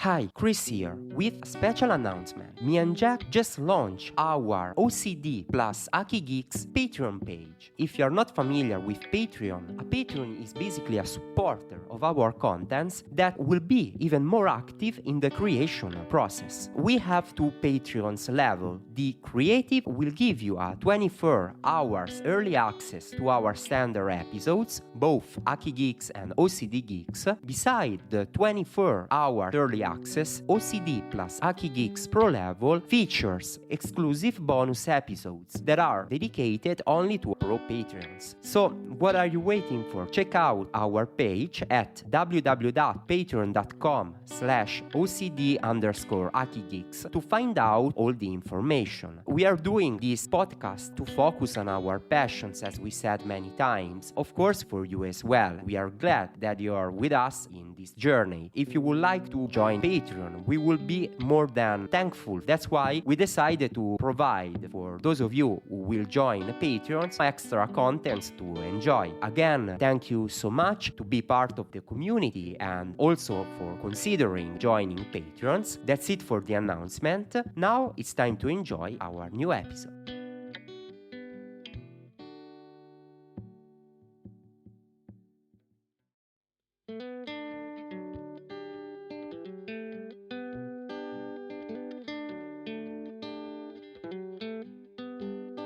Hi, Cris here, with a special announcement. Me and Jack just launched our Ocd plus AkiGeeks Patreon page. If you're not familiar with Patreon, a Patreon is basically a supporter of our contents that will be even more active in the creation process. We have two Patreons level. The Creative will give you a 24 hours early access to our standard episodes, both AkiGeeks and Ocd Geeks. Beside the 24 hour early access, Ocd plus AkiGeeks Pro level features exclusive bonus episodes that are dedicated only to Pro Patreons. So, what are you waiting for? Check out our page at www.patreon.com/OCD_AkiGeeks to find out all the information. We are doing this podcast to focus on our passions, as we said many times, of course for you as well. We are glad that you are with us in this journey. If you would like to join Patreon, we will be more than thankful. That's why we decided to provide for those of you who will join Patreon extra contents to enjoy. Again, thank you so much to be part of the community and also for considering joining Patreons. That's it for the announcement. Now it's time to enjoy our new episode.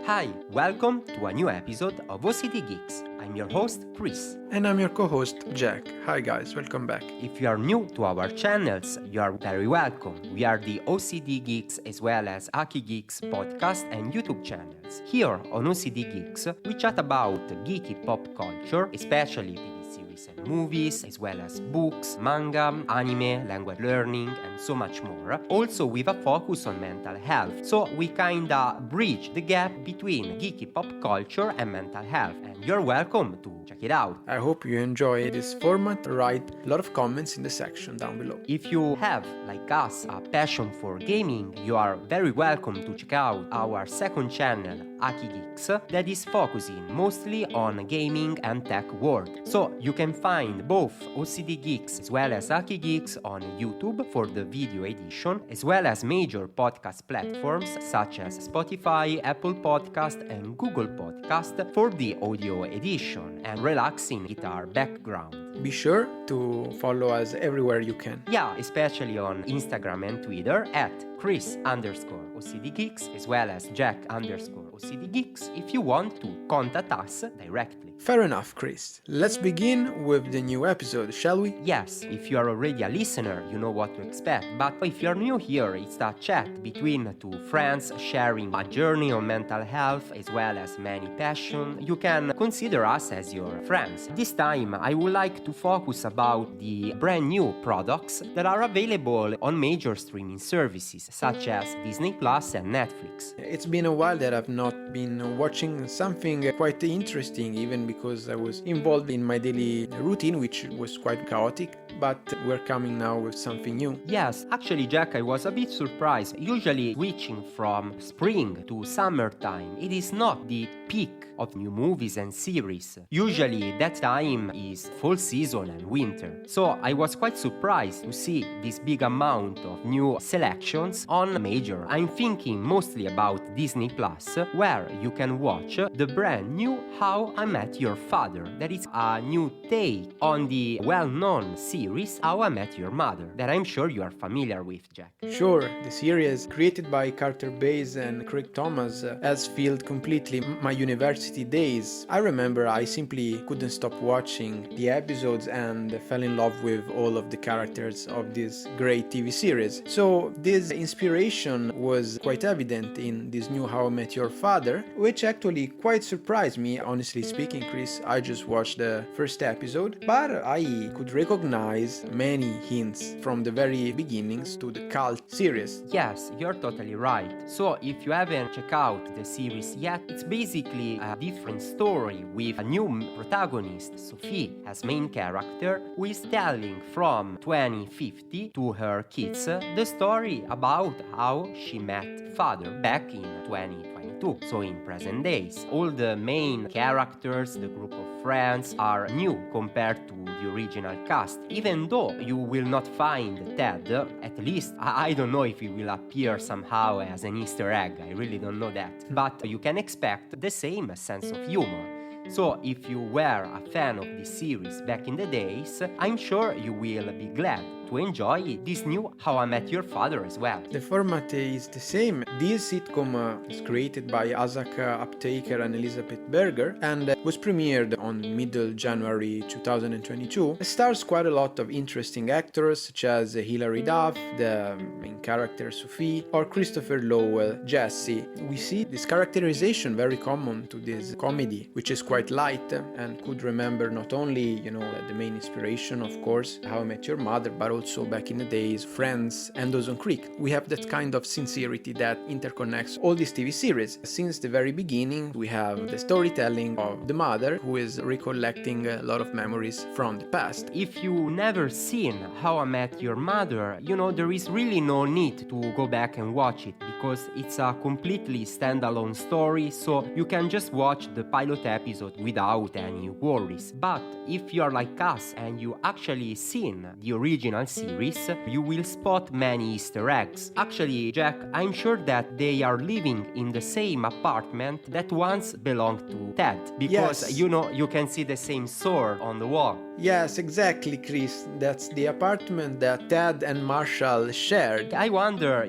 Hi, welcome to a new episode of Ocd Geeks. I'm your host, Cris. And I'm your co-host, Jack. Hi guys, welcome back. If you are new to our channels, you are very welcome. We are the Ocd Geeks as well as AkiGeeks podcast and YouTube channels. Here on Ocd Geeks, we chat about geeky pop culture, especially TV series and movies, as well as books, manga, anime, language learning, and so much more. Also with a focus on mental health. So we kinda bridge the gap between geeky pop culture and mental health. And you're welcome to check it out. I hope you enjoy this format. Write a lot of comments in the section down below. If you have, like us, a passion for gaming, you are very welcome to check out our second channel, AkiGeeks, that is focusing mostly on gaming and tech world. So you can find both Ocd Geeks as well as AkiGeeks on YouTube for the video edition, as well as major podcast platforms such as Spotify, Apple Podcast, and Google Podcast for the audio edition and relaxing guitar background. Be sure to follow us everywhere you can. Yeah, especially on Instagram and Twitter at Chris_Ocd Geeks as well as Jack_Ocd Geeks if you want to contact us directly. Fair enough, Chris. Let's begin with the new episode, shall we? Yes, if you are already a listener, you know what to expect. But if you're new here, it's a chat between two friends sharing a journey on mental health as well as many passion. You can consider us as your friends. This time, I would like to focus about the brand new products that are available on major streaming services such as Disney Plus and Netflix. It's been a while that I've not been watching something quite interesting, even because I was involved in my daily routine, which was quite chaotic, but we're coming now with something new. Yes, actually, Jack, I was a bit surprised. Usually switching from spring to summertime, it is not the peak of new movies and series. Usually that time is fall season and winter. So I was quite surprised to see this big amount of new selections on major. I'm thinking mostly about Disney Plus, where you can watch the brand new How I Met Your Father. That is a new take on the well-known series How I Met Your Mother, that I'm sure you are familiar with, Jack. Sure, the series created by Carter Bays and Craig Thomas has filled completely my university days. I remember I simply couldn't stop watching the episodes and fell in love with all of the characters of this great TV series. So this inspiration was quite evident in this new How I Met Your Father, which actually quite surprised me, honestly speaking, Chris. I just watched the first episode, but I could recognize many hints from the very beginnings to the cult series. Yes, you're totally right. So if you haven't checked out the series yet, it's basically a different story with a new protagonist, Sophie, as main character, who is telling from 2050 to her kids the story about how she met father back in 2023. 2022, so in present days. All the main characters, the group of friends, are new compared to the original cast. Even though you will not find Ted, at least I don't know if he will appear somehow as an Easter egg, I really don't know that. But you can expect the same sense of humor. So if you were a fan of this series back in the days, I'm sure you will be glad to enjoy this new How I Met Your Father as well. The format is the same. This sitcom is created by Asaka Aptaker and Elizabeth Berger and was premiered on middle January 2022. It stars quite a lot of interesting actors such as Hilary Duff, the main character Sophie, or Christopher Lowell, Jesse. We see this characterization very common to this comedy, which is quite light and could remember not only, the main inspiration, of course, How I Met Your Mother, but also back in the days, Friends and Dawson's Creek. We have that kind of sincerity that interconnects all these TV series. Since the very beginning, we have the storytelling of the mother who is recollecting a lot of memories from the past. If you never seen How I Met Your Mother, there is really no need to go back and watch it because it's a completely standalone story, so you can just watch the pilot episode without any worries. But if you're like us and you actually seen the original series, you will spot many Easter eggs. Actually, Jack, I'm sure that they are living in the same apartment that once belonged to Ted, because Yes. you can see the same sword on the wall. Yes, exactly, Chris. That's the apartment that Ted and Marshall shared. I wonder,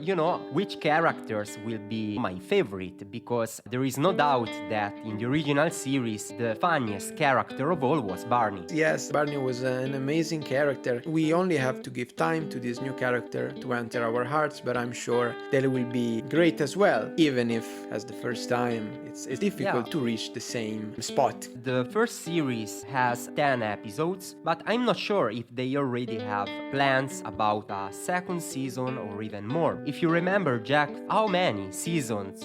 which characters will be my favorite, because there is no doubt that in the original series, the funniest character of all was Barney. Yes, Barney was an amazing character. We only have to give time to this new character to enter our hearts, but I'm sure that it will be great as well, even if, as the first time, it's difficult to reach the same spot. The first series has 10 episodes, but I'm not sure if they already have plans about a second season or even more. If you remember, Jack, how many seasons,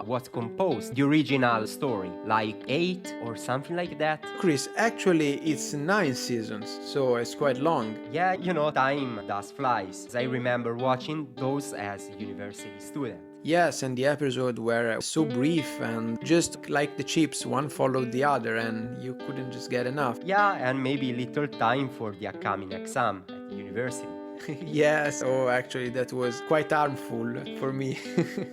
was composed the original story? Like 8 or something like that? Chris, actually, it's 9 seasons, so it's quite long. Yeah, time does flies. I remember watching those as a university student. Yes, and the episodes were so brief and just like the chips, one followed the other and you couldn't just get enough. Yeah, and maybe little time for the upcoming exam at university. Yes, actually that was quite harmful for me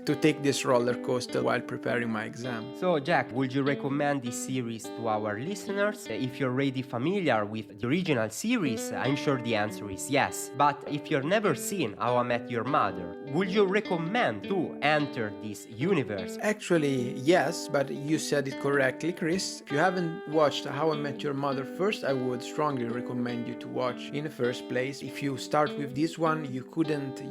to take this roller coaster while preparing my exam. So, Jack, would you recommend this series to our listeners? If you're already familiar with the original series, I'm sure the answer is yes. But if you've never seen How I Met Your Mother, would you recommend to enter this universe? Actually, yes, but you said it correctly, Chris. If you haven't watched How I Met Your Mother first, I would strongly recommend you to watch in the first place. If you start with this one, you couldn't,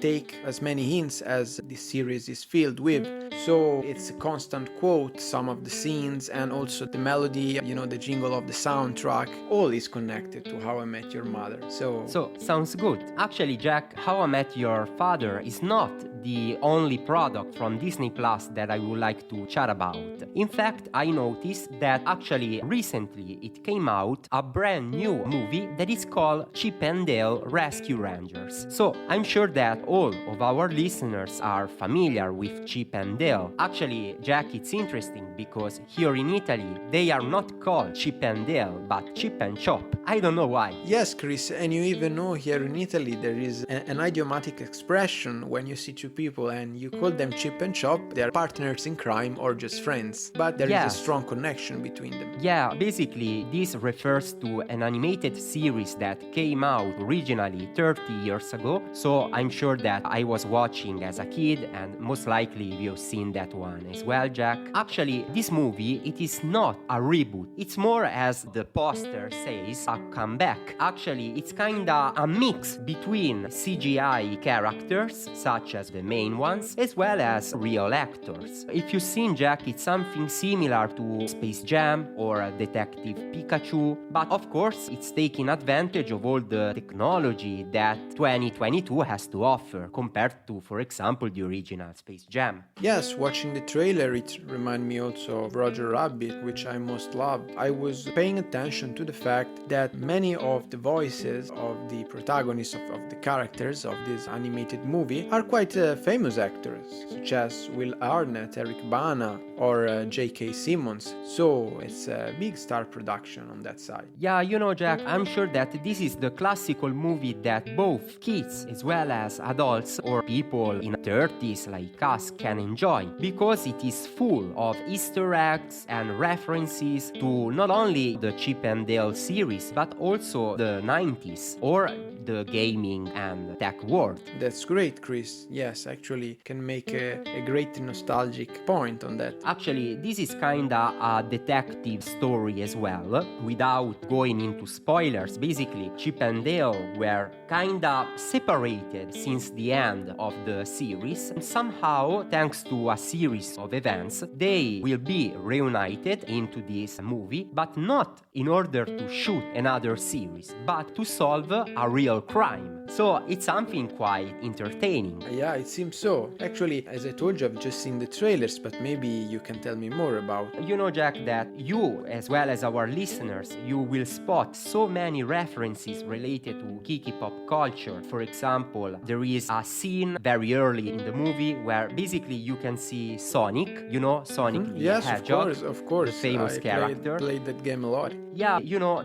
take as many hints as this series is filled with. So it's a constant quote, some of the scenes, and also the melody, the jingle of the soundtrack, all is connected to How I Met Your Mother. So Sounds good. Actually, Jack, How I Met Your Father is not the only product from Disney Plus that I would like to chat about. In fact, I noticed that actually recently it came out a brand new movie that is called Chip and Dale Rescue Rangers. So I'm sure that all of our listeners are familiar with Chip and Dale. Actually, Jack, it's interesting because here in Italy they are not called Chip and Dale but Chip and Chop. I don't know why. yes, Chris, and you even know here in Italy there is an idiomatic expression when you see two people and you call them Chip and Chop, they are partners in crime or just friends, but there is a strong connection between them. Yeah, basically this refers to an animated series that came out originally 30 years ago, so I'm sure that I was watching as a kid and most likely you've seen that one as well, Jack. Actually, this movie, it is not a reboot, it's more, as the poster says, a comeback. Actually, it's kinda a mix between CGI characters, such as the main ones, as well as real actors. If you've seen, Jack, it's something similar to Space Jam or Detective Pikachu, but of course it's taking advantage of all the technology that 2022 has to offer compared to, for example, the original Space Jam. Yes, watching the trailer, it reminded me also of Roger Rabbit, which I most loved. I was paying attention to the fact that many of the voices of the protagonists of the characters of this animated movie are quite famous actors, such as Will Arnett, Eric Bana, or J.K. Simmons, so it's a big star production on that side. Yeah, Jack, I'm sure that this is the classical movie that both kids as well as adults or people in 30s like us can enjoy, because it is full of Easter eggs and references to not only the Chip and Dale series but also the 90s or the gaming and tech world. That's great, Chris. Yes, actually can make a great nostalgic point on that. Actually, this is kinda a detective story as well. Without going into spoilers, basically, Chip and Dale were kinda separated since the end of the series. And somehow, thanks to a series of events, they will be reunited into this movie, but not in order to shoot another series, but to solve a real crime. So it's something quite entertaining. Yeah, it seems so. Actually, as I told you, I've just seen the trailers, but maybe you can tell me more about. Jack, that you, as well as our listeners, you will spot so many references related to geeky pop culture. For example, there is a scene very early in the movie where basically you can see Sonic, Sonic the Yes, Hedgehog, of course. the famous character. Played that game a lot. Yeah,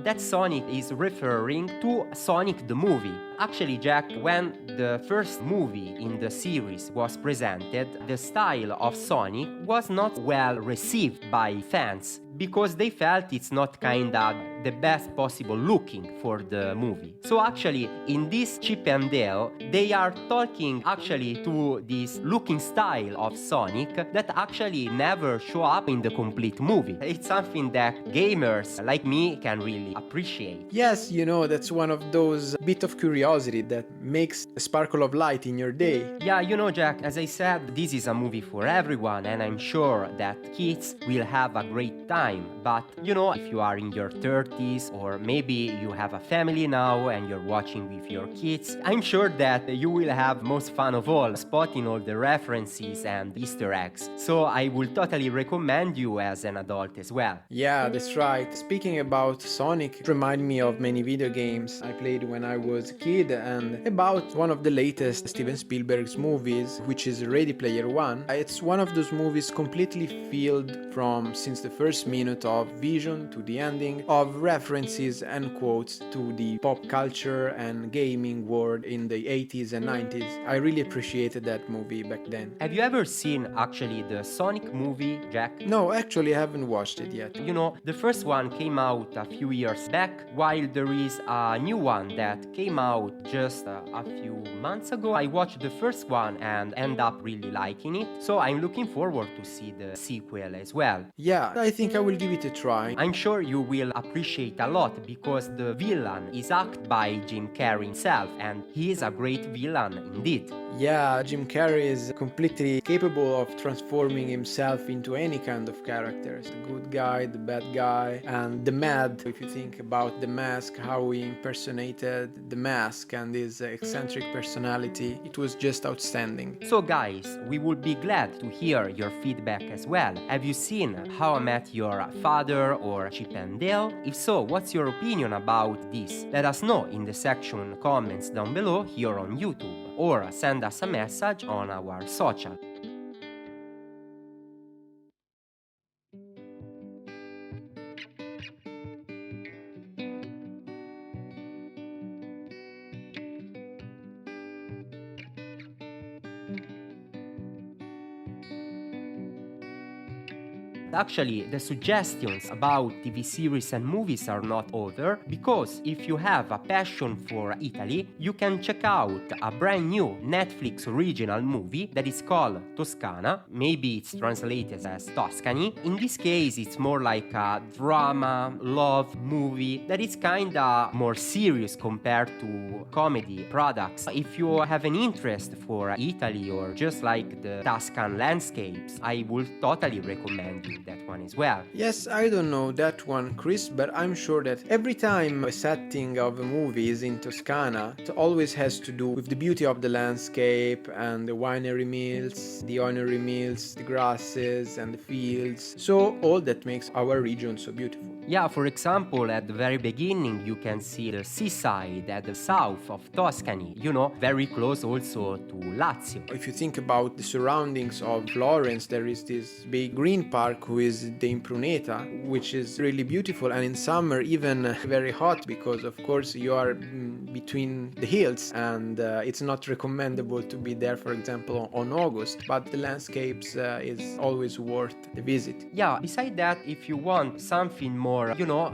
that Sonic is referring to Sonic the movie. Actually, Jack, when the first movie in the series was presented, the style of Sonic was not well received by fans because they felt it's not kinda the best possible looking for the movie. So actually, in this Chip and Dale, they are talking actually to this looking style of Sonic that actually never show up in the complete movie. It's something that gamers like me can really appreciate. Yes, that's one of those bit of curiosity that makes a sparkle of light in your day. Yeah, Jack, as I said, this is a movie for everyone, and I'm sure that kids will have a great time. But, if you are in your 30s or maybe you have a family now and you're watching with your kids, I'm sure that you will have most fun of all, spotting all the references and Easter eggs. So I will totally recommend you as an adult as well. Yeah, that's right. Speaking about Sonic, it reminded me of many video games I played when I was a kid and about one of the latest Steven Spielberg's movies, which is Ready Player One. It's one of those movies completely filled from since the first minute of vision to the ending of references and quotes to the pop culture and gaming world in the 80s and 90s. I really appreciated that movie back then. Have you ever seen actually the Sonic movie, Jack? No, actually I haven't watched it yet. The first one came out a few years back, while there is a new one that came out just a few months ago. I watched the first one and end up really liking it, so I'm looking forward to see the sequel as well. Yeah, I think I will give it a try. I'm sure you will appreciate a lot because the villain is acted by Jim Carrey himself, and he is a great villain indeed. Yeah, Jim Carrey is completely capable of transforming himself into any kind of characters. The good guy, the bad guy, and the Mad. If you think about The Mask, how he impersonated The Mask and his eccentric personality, it was just outstanding. So guys, we would be glad to hear your feedback as well. Have you seen How I Met Your Father or Chip and Dale? If so, what's your opinion about this? Let us know in the section comments down below here on YouTube, or send us a message on our social. Actually, the suggestions about TV series and movies are not over, because if you have a passion for Italy, you can check out a brand new Netflix original movie that is called Toscana. Maybe it's translated as Tuscany. In this case, it's more like a drama, love movie that is kinda more serious compared to comedy products. If you have an interest for Italy or just like the Tuscan landscapes, I would totally recommend you that one as well. Yes, I don't know that one, Chris, but I'm sure that every time a setting of a movie is in Toscana, it always has to do with the beauty of the landscape and the winery mills, the grasses and the fields. So all that makes our region so beautiful. Yeah, for example, at the very beginning, you can see the seaside at the south of Tuscany, very close also to Lazio. If you think about the surroundings of Florence, there is this big green park who is the Impruneta, which is really beautiful, and in summer even very hot because of course you are between the hills, and it's not recommendable to be there, for example, on August, but the landscapes is always worth the visit. Yeah, beside that, if you want something more,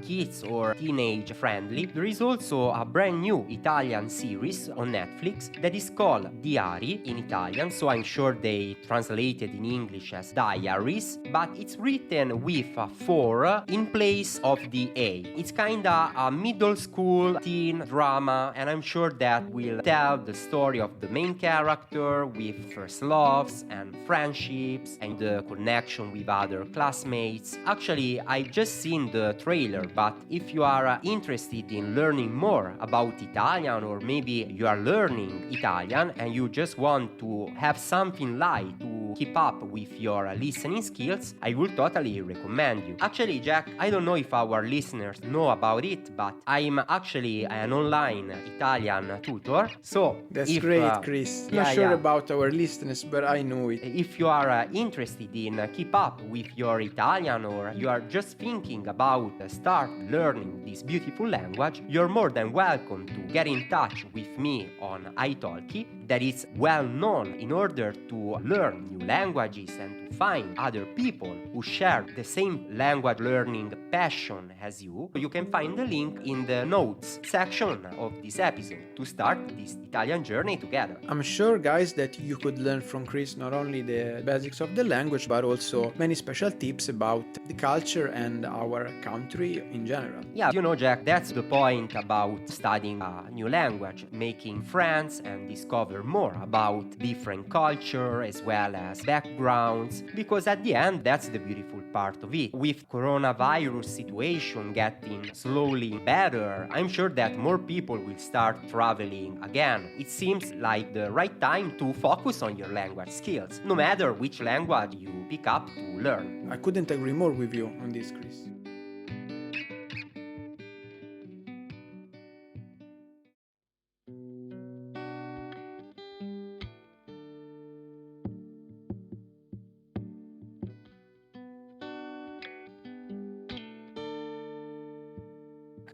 kids or teenage friendly, there is also a brand new Italian series on Netflix that is called Di4ri in Italian, so I'm sure they translated in English as diaries, but it's written with a 4 in place of the A. It's kinda a middle school teen drama, and I'm sure that will tell the story of the main character with first loves and friendships and the connection with other classmates. Actually, I've just seen the trailer, but if you are interested in learning more about Italian, or maybe you are learning Italian and you just want to have something light to keep up with your listening skills, I would totally recommend you. Actually, Jack, I don't know if our listeners know about it, but I'm actually an online Italian tutor. So that's great, Chris. Not sure about our listeners, but I know it. If you are interested in keep up with your Italian, or you are just thinking about start learning this beautiful language, you're more than welcome to get in touch with me on italki, that is well known in order to learn new languages and to find other people who share the same language learning passion as you. You can find the link in the notes section of this episode to start this Italian journey together. I'm sure, guys, that you could learn from Chris not only the basics of the language, but also many special tips about the culture and our country in general. Yeah, Jack, that's the point about studying a new language, making friends and discover more about different culture as well as backgrounds, because at the end, that's the beautiful part of it. With coronavirus situation getting slowly better, I'm sure that more people will start traveling again. It seems like the right time to focus on your language skills, no matter which language you pick up to learn. I couldn't agree more with you on this, Chris.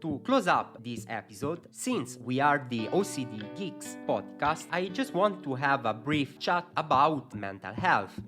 To close up this episode, since we are the Ocd Geeks podcast, I just want to have a brief chat about mental health.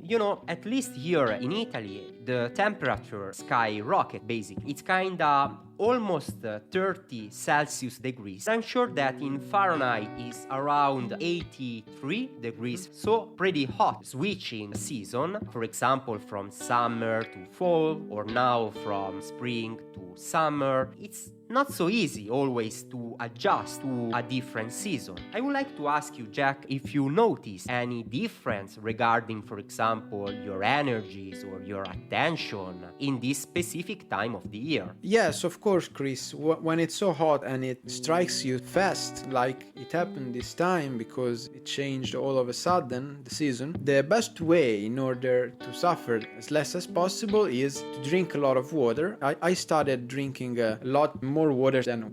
At least here in Italy, the temperature skyrocket basically. It's kinda almost 30 Celsius degrees. I'm sure that in Fahrenheit is around 83 degrees, so pretty hot. Switching season, for example, from summer to fall, or now from spring to summer, it's not so easy always to adjust to a different season. I would like to ask you, Jack, if you notice any difference regarding, for example, your energies or your attention in this specific time of the year. Yes, of course, Chris. When it's so hot and it strikes you fast, like it happened this time because it changed all of a sudden, the season, the best way in order to suffer as less as possible is to drink a lot of water. I started drinking a lot more water than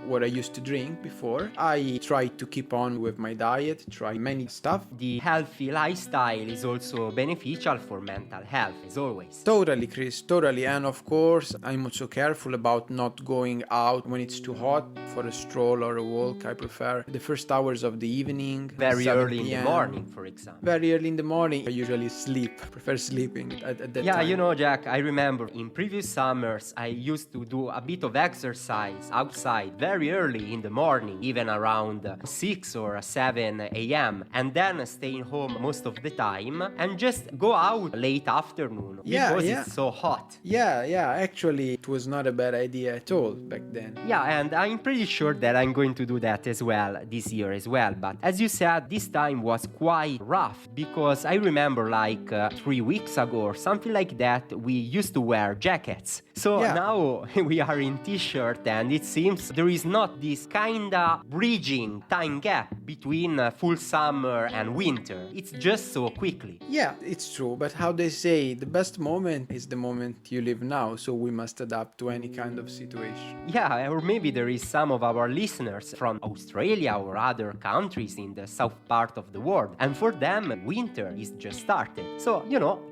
what I used to drink before. I try to keep on with my diet, try many stuff. The healthy lifestyle is also beneficial for mental health, as always. Totally, Chris, totally. And of course, I'm also careful about not going out when it's too hot for a stroll or a walk. I prefer the first hours of the evening. Very early in the morning, for example. Very early in the morning. I usually prefer sleeping at that time. Yeah, Jack, I remember in previous summers, I used to do a bit of exercise outside very early in the morning, even around 6 or 7 a.m. and then staying home most of the time and just go out late afternoon because it's so hot. Yeah, actually it was not a bad idea at all back then. Yeah, and I'm pretty sure that I'm going to do that as well this year as well. But as you said, this time was quite rough because I remember like 3 weeks ago or something like that, we used to wear jackets. So now we are in t-shirt and it seems seems there is not this kinda bridging time gap between full summer and winter. It's just so quickly. Yeah, it's true, but how they say, the best moment is the moment you live now, so we must adapt to any kind of situation. Yeah, or maybe there is some of our listeners from Australia or other countries in the south part of the world, and for them, winter is just started. So,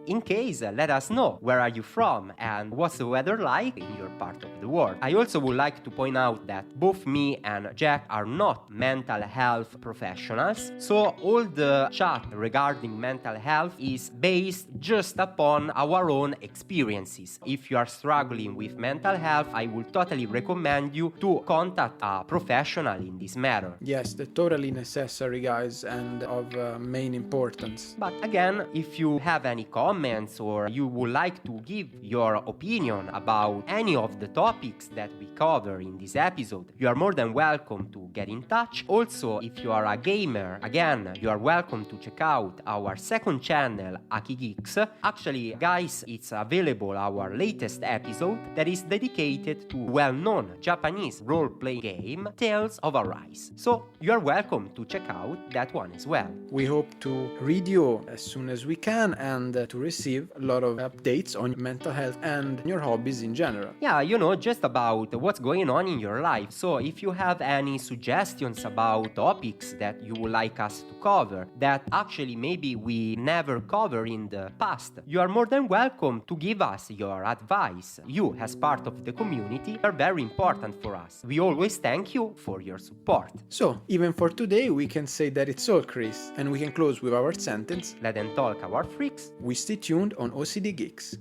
in case, let us know where are you from and what's the weather like in your part of the world. I also would like to point out that both me and Jack are not mental health professionals, so all the chat regarding mental health is based just upon our own experiences. If you are struggling with mental health, I would totally recommend you to contact a professional in this matter. Yes, they're totally necessary, guys, and of main importance. But again, if you have any comments or you would like to give your opinion about any of the topics that we cover in this episode, you are more than welcome to get in touch. Also, if you are a gamer, again, you are welcome to check out our second channel, AkiGeeks. Actually, guys, it's available our latest episode that is dedicated to well-known Japanese role-playing game, Tales of Arise. So, you are welcome to check out that one as well. We hope to read you as soon as we can and to receive a lot of updates on mental health and your hobbies in general. Yeah, just about what's going on in your life. So if you have any suggestions about topics that you would like us to cover that actually maybe we never covered in the past, you are more than welcome to give us your advice. You, as part of the community, are very important for us. We always thank you for your support. So, even for today, we can say that it's all, Chris, and we can close with our sentence: Let them talk, our freaks. We stay tuned on Ocd Geeks.